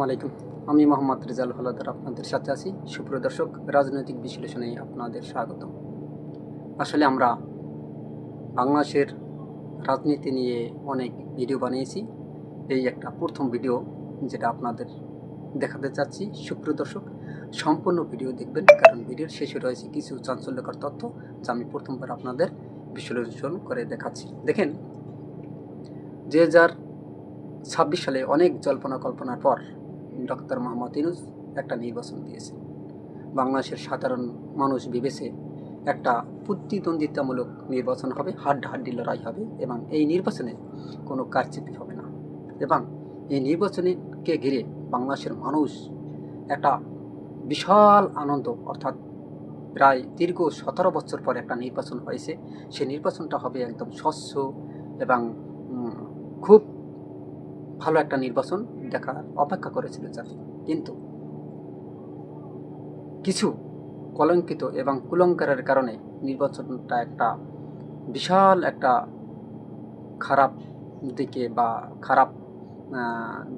আলাইকুম, আমি মোহাম্মদ রেজাল হলাদার আপনাদের সাথে আছি। সুপ্রিয় দর্শক, রাজনৈতিক বিশ্লেষণে আপনাদের স্বাগতম। আসলে আমরা বাংলাদেশের রাজনীতি নিয়ে অনেক ভিডিও বানিয়েছি। এই একটা প্রথম ভিডিও যেটা আপনাদের দেখাতে চাচ্ছি। সুপ্রিয় দর্শক, সম্পূর্ণ ভিডিও দেখবেন, কারণ ভিডিওর শেষে রয়েছে কিছু চাঞ্চল্যকর তথ্য যা আমি প্রথমবার আপনাদের বিশ্লেষণ করে দেখাচ্ছি। দেখেন, 2026 সালে অনেক জল্পনা কল্পনার পর ডক্টর মোহাম্মদ ইউনূস একটা নির্বাচন দিয়েছে। বাংলাদেশের সাধারণ মানুষ ভেবেছে একটা প্রতিদ্বন্দ্বিতামূলক নির্বাচন হবে, হাড্ডাহাড্ডি লড়াই হবে এবং এই নির্বাচনে কোনো কারচুপি হবে না। এবং এই নির্বাচনকে ঘিরে বাংলাদেশের মানুষ একটা বিশাল আনন্দ, অর্থাৎ প্রায় দীর্ঘ 17 বছর পর একটা নির্বাচন হয়েছে। সেই নির্বাচনটা হবে একদম স্বচ্ছ এবং খুব ভালো একটা নির্বাচন দেখার অপেক্ষা করেছিল জাতি। কিন্তু কিছু কলঙ্কিত এবং কুলঙ্কারের কারণে নির্বাচনটা একটা বিশাল একটা খারাপ দিকে বা খারাপ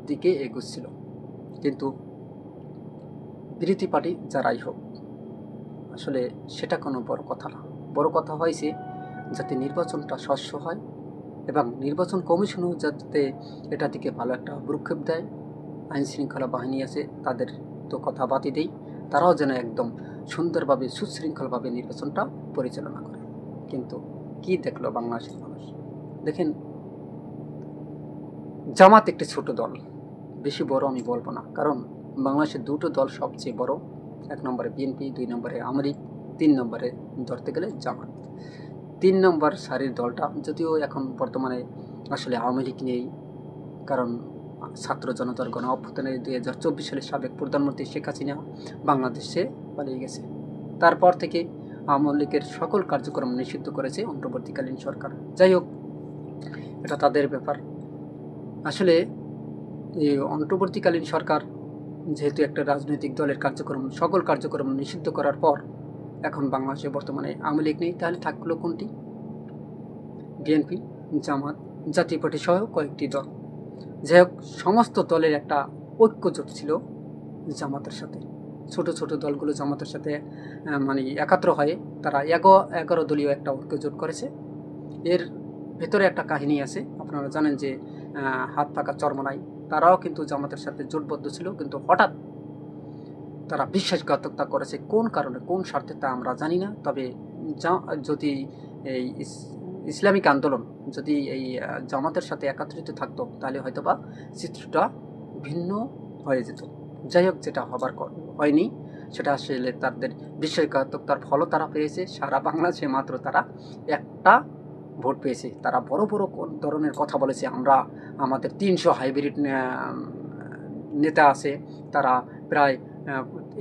দিকে এগোচ্ছিল। কিন্তু বিরোধী পার্টি যারাই হোক, আসলে সেটা কোনো বড় কথা না। বড় কথা হয়েছে যাতে নির্বাচনটা স্বচ্ছ হয় এবং নির্বাচন কমিশনও যাতে এটা দিকে ভালো একটা ভ্রুক্ষেপ দেয়। আইন শৃঙ্খলা বাহিনী আছে, তাদের তো কথা বাদই দেই, তারাও যেন একদম সুন্দরভাবে সুশৃঙ্খলভাবে নির্বাচনটা পরিচালনা করে। কিন্তু কি দেখলো বাংলাদেশের মানুষ? দেখেন, জামাত একটি ছোট দল, বেশি বড় আমি বলবো না, কারণ বাংলাদেশের দুটো দল সবচেয়ে বড়। 1 নম্বরে বিএনপি, 2 নম্বরে আওয়ামী লীগ, 3 নম্বরে ধরতে গেলে জামাত। 3 নম্বর সারির দলটা, যদিও এখন বর্তমানে আসলে আওয়ামী লীগ নেই, কারণ ছাত্র জনতার গণ অভ্যুত্থানে 2024 সালে সাবেক প্রধানমন্ত্রী শেখ হাসিনা বাংলাদেশে পালিয়ে গেছে। তারপর থেকে আওয়ামী লীগের সকল কার্যক্রম নিষিদ্ধ করেছে অন্তর্বর্তীকালীন সরকার। যাই হোক, এটা তাদের ব্যাপার। আসলে এই অন্তর্বর্তীকালীন সরকার যেহেতু একটা রাজনৈতিক দলের কার্যক্রম, সকল কার্যক্রম নিষিদ্ধ করার পর এখন বাংলাদেশে বর্তমানে আওয়ামী লীগ নেই, তাহলে থাকলো কোনটি? বিএনপি, জামাত, জাতীয় পার্টি সহ কয়েকটি দল। যাই হোক, সমস্ত দলের একটা ঐক্যজোট ছিল জামাতের সাথে। ছোট ছোট দলগুলো জামাতের সাথে মানে একাত্র হয়ে তারা 11 দলীয় একটা ঐক্যজোট করেছে। এর ভেতরে একটা কাহিনী আছে। আপনারা জানেন যে হাত পাকা চরমনাই, তারাও কিন্তু জামাতের সাথে জোটবদ্ধ ছিল, কিন্তু হঠাৎ তারা বিশ্বাসঘাতকতা করেছে। কোন কারণে, কোন স্বার্থে তা আমরা জানি না। তবে যদি এই ইসলামিক আন্দোলন যদি এই জামাতের সাথে একত্রিত থাকতো, তাহলে হয়তো বা চিত্রটা ভিন্ন হয়ে যেত। যাই হোক, যেটা হবার হয়নি, সেটা আসলে তাদের বিশ্বাসঘাতকতার ফলও তারা পেয়েছে। সারা বাংলাদেশে মাত্র তারা একটা ভোট পেয়েছে। তারা বড় বড় ধরনের কথা বলেছে, আমরা আমাদের 300 হাইব্রিড নেতা আছে, তারা প্রায়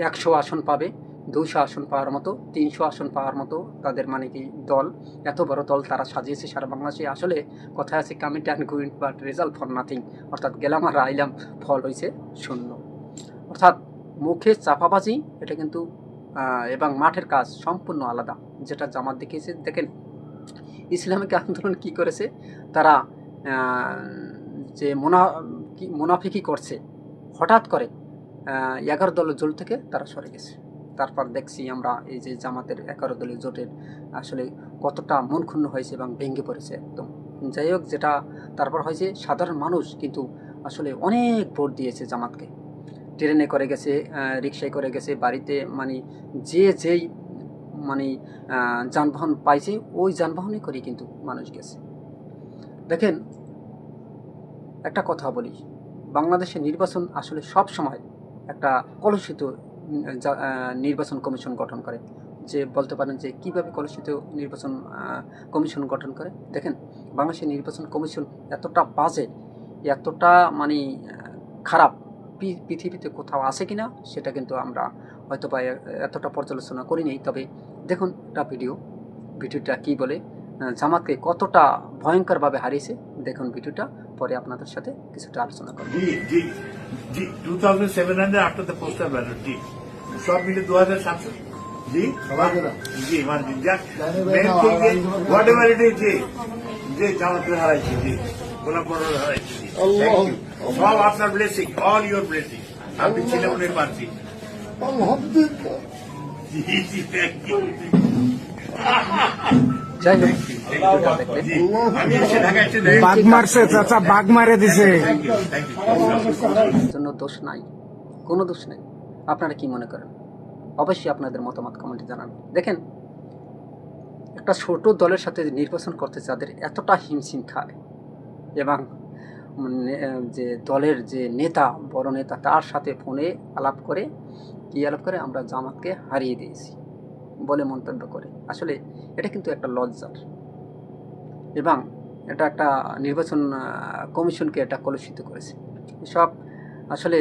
100 আসন পাবে, 200 আসন পাওয়ার মতো, 300 আসন পাওয়ার মতো তাদের মানে কি দল, এত বড় দল তারা সাজিয়েছে সারা বাংলাদেশে। আসলে কথায় আছে commit and went but result for nothing, অর্থাৎ গেলাম আর আইলাম, ফল হয়েছে শূন্য। অর্থাৎ মুখে চাপাবাজি, এটা কিন্তু এবং মাঠের কাজ সম্পূর্ণ আলাদা, যেটা জামাত দেখিয়েছে। দেখেন, ইসলামিক আন্দোলন কি করেছে, তারা যে মুনাফিকি করছে, হঠাৎ করে 11 দলের জোট থেকে তারা সরে গেছে। তারপর দেখছি আমরা এই যে জামাতের 11 দলীয় জোটের আসলে কতটা মন ক্ষুণ্ণ হয়েছে এবং ভেঙে পড়েছে একদম। যাই হোক, যেটা তারপর হয়েছে, সাধারণ মানুষ কিন্তু আসলে অনেক ভোট দিয়েছে জামাতকে। ট্রেনে করে গেছে, রিক্সায় করে গেছে, বাড়িতে মানে যেই মানে যানবাহন পাইছে, ওই যানবাহনে করে কিন্তু মানুষ গেছে। দেখেন, একটা কথা বলি, বাংলাদেশের নির্বাচন আসলে সব সময় একটা কলুষিত নির্বাচন কমিশন গঠন করে। যে বলতে পারেন যে কীভাবে কলুষিত নির্বাচন কমিশন গঠন করে। দেখেন, বাংলাদেশের নির্বাচন কমিশন এতটা বাজে, এতটা মানে খারাপ, পৃথিবীতে কোথাও আছে কিনা সেটা কিন্তু আমরা হয়তো বা এতটা পর্যালোচনা করিনি। তবে দেখুন একটা ভিডিওটা কি বলে, জামাতকে কতটা ভয়ঙ্করভাবে হারিয়েছে। দেখুন ভিডিওটা, পরে আপনাদের সাথে কিছুটা আলোচনা করব। জি 2700 after the postal ballot, জি সব মিলে 2700, জি জি মানে হোয়াট এভার ইট ইজ, জি জামাতকে হারাইছি, জি গোলাম পড়ার হারাইছি। Thank you. সব আপনার ব্লেসিং, অল ইউর ব্লেসিং। আপনি ছেলে মনে পারছি। আলহামদুলিল্লাহ। জি জি, থ্যাংক ইউ। যাই হোক, ভিডিওটা দেখলেন। জি, আমি এসে ঢাকা এসে বাঘ মারছে চাচা, বাঘ মারে দিছে। Thank you, thank you. জন্য দোষ নাই, কোনো দোষ নেই। আপনারা কি মনে করেন? অবশ্যই আপনাদের মতামত কমেন্টে জানান। দেখেন, একটা ছোট দলের সাথে নির্বাচন করতে যাদের এতটা হিমশিম খায়, এবং যে দলের যে নেতা, বড় নেতা, তার সাথে ফোনে আলাপ করে, কি আলাপ করে, আমরা জামাতকে হারিয়ে দিয়েছি বলে মন্তব্য করে। আসলে এটা কিন্তু একটা লজ্জার, এবং এটা একটা নির্বাচন কমিশনকে এটা কলুষিত করেছে। এসব আসলে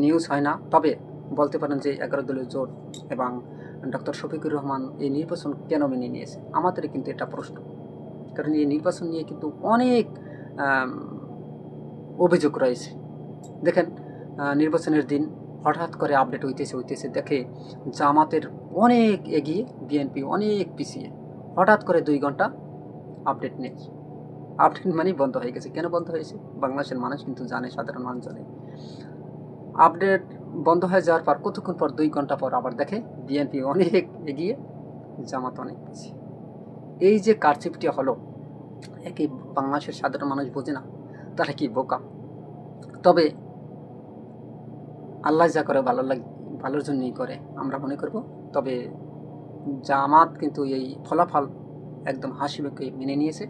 নিউজ হয় না। তবে বলতে পারেন যে 11 দলীয় জোট এবং ডক্টর শফিকুর রহমান এই নির্বাচন কেন মেনে নিয়েছে, আমাদের কিন্তু এটা প্রশ্ন। কারণ এই নির্বাচন নিয়ে কিন্তু অনেক অভিযোগ রয়েছে। দেখেন, নির্বাচনের দিন হঠাৎ করে আপডেট হইতেছে দেখে জামাতের অনেক এগিয়ে, বিএনপি অনেক পিছিয়ে। হঠাৎ করে 2 ঘন্টা আপডেট নেই। আপডেট মানেই বন্ধ হয়ে গেছে। কেন বন্ধ হয়েছে? বাংলাদেশের মানুষ কিন্তু জানে, সাধারণ মানুষ জানে। আপডেট বন্ধ হয়ে যাওয়ার পর কতক্ষণ পর, 2 ঘন্টা পর আবার দেখে বিএনপি অনেক এগিয়ে, জামাত অনেক পিছিয়ে। এই যে কারচুপিটি হলো, একে বাংলাদেশের সাধারণ মানুষ বোঝে না, তারা কি বোকা? তবে আল্লাহ যা করে ভালোর জন্যই করে, আমরা মনে করব। তবে জামাত কিন্তু এই ফলাফল একদম হাসি মুখে মেনে নিয়েছে।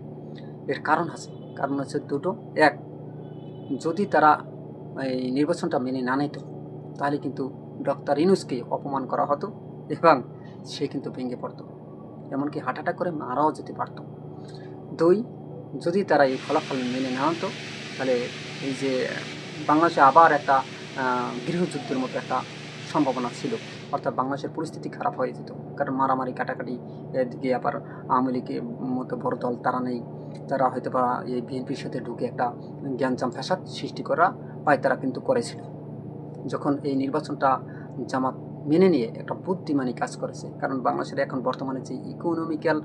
এর কারণ আছে, কারণ হচ্ছে দুটো। এক, যদি তারা এই নির্বাচনটা মেনে না নিত, তাহলে কিন্তু ডক্টর ইউনূসকে অপমান করা হতো এবং সে কিন্তু ভেঙে পড়তো, এমনকি হার্ট অ্যাটাক করে মারাও যেতে পারত। 2, যদি তারা এই ফলাফল মেনে না আনতো, তাহলে এই যে বাংলাদেশে আবার একটা গৃহযুদ্ধের মতো একটা সম্ভাবনা ছিল। অর্থাৎ বাংলাদেশের পরিস্থিতি খারাপ হয়ে যেত। কারণ মারামারি কাটাকাটি, এদিকে আবার আওয়ামী লীগের মতো বড় দল তারা নেই, তারা হয়তো বা এই বিএনপির সাথে ঢুকে একটা জ্ঞানজাম ফ্যাসাদ সৃষ্টি করা পায়, তারা কিন্তু করেছিল। যখন এই নির্বাচনটা জামাত মেনে নিয়ে একটা বুদ্ধিমানী কাজ করেছে, কারণ বাংলাদেশের এখন বর্তমানে যে ইকোনমিক্যাল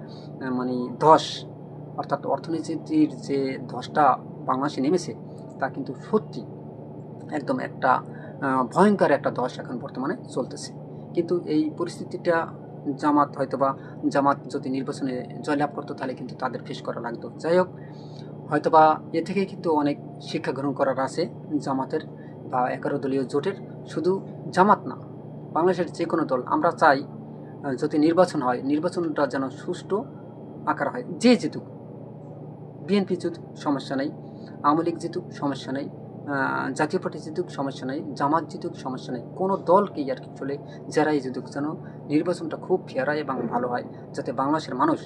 মানে ধস, অর্থাৎ অর্থনীতির যে ধসটা বাংলাদেশে নেমেছে, তা কিন্তু সত্যি একদম একটা ভয়ঙ্কর একটা ধস এখন বর্তমানে চলতেছে। কিন্তু এই পরিস্থিতিটা জামাত যদি নির্বাচনে জয়লাভ করতো, তাহলে কিন্তু তাদের ফেস করা লাগতো। যাই হোক, হয়তোবা এ থেকে কিন্তু অনেক শিক্ষা গ্রহণ করার আছে জামাতের বা 11 দলীয় জোটের। শুধু জামাত না, বাংলাদেশের যে কোনো দল। আমরা চাই যদি নির্বাচন হয়, নির্বাচনটা যেন সুষ্ঠু আকার হয়। যে জিতুক, বিএনপি জিতুক সমস্যা নেই, আওয়ামী লীগ জিতুক সমস্যা নেই, জাতীয় পার্টি জিতুক সমস্যা নেই, জামাত জিতুক সমস্যা নেই, কোনো দলকেই আর কি চলে, যারাই জিতুক, যেন নির্বাচনটা খুব ফেয়ার হয় এবং ভালো হয়, যাতে বাংলাদেশের মানুষ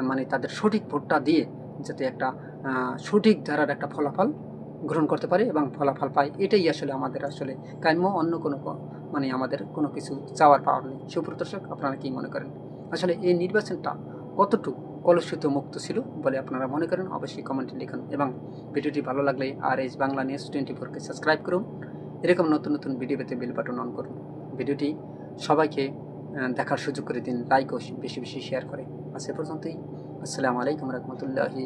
মানে তাদের সঠিক ভোটটা দিয়ে যাতে একটা সঠিক ধারার একটা ফলাফল গ্রহণ করতে পারে এবং ফলাফল পায়। এটাই আসলে আমাদের আসলে কাম্য, অন্য কোনো মানে আমাদের কোনো কিছু চাওয়ার পাওয়ার নেই। সুপ্রদর্শক, আপনারা কি মনে করেন আসলে এই নির্বাচনটা কতটুকু কলুষিত মুক্ত ছিল বলে আপনারা মনে করেন? অবশ্যই কমেন্টে লিখুন, এবং ভিডিওটি ভালো লাগলে আর বাংলা নিউজ 24-কে সাবস্ক্রাইব করুন। এরকম নতুন নতুন ভিডিও পেতে বেল বাটন অন করুন। ভিডিওটি সবাইকে দেখার সুযোগ করে দিন, লাইক ও বেশি বেশি শেয়ার করে। আজ এ পর্যন্তই। আসসালামু আলাইকুম রহমতুল্লাহি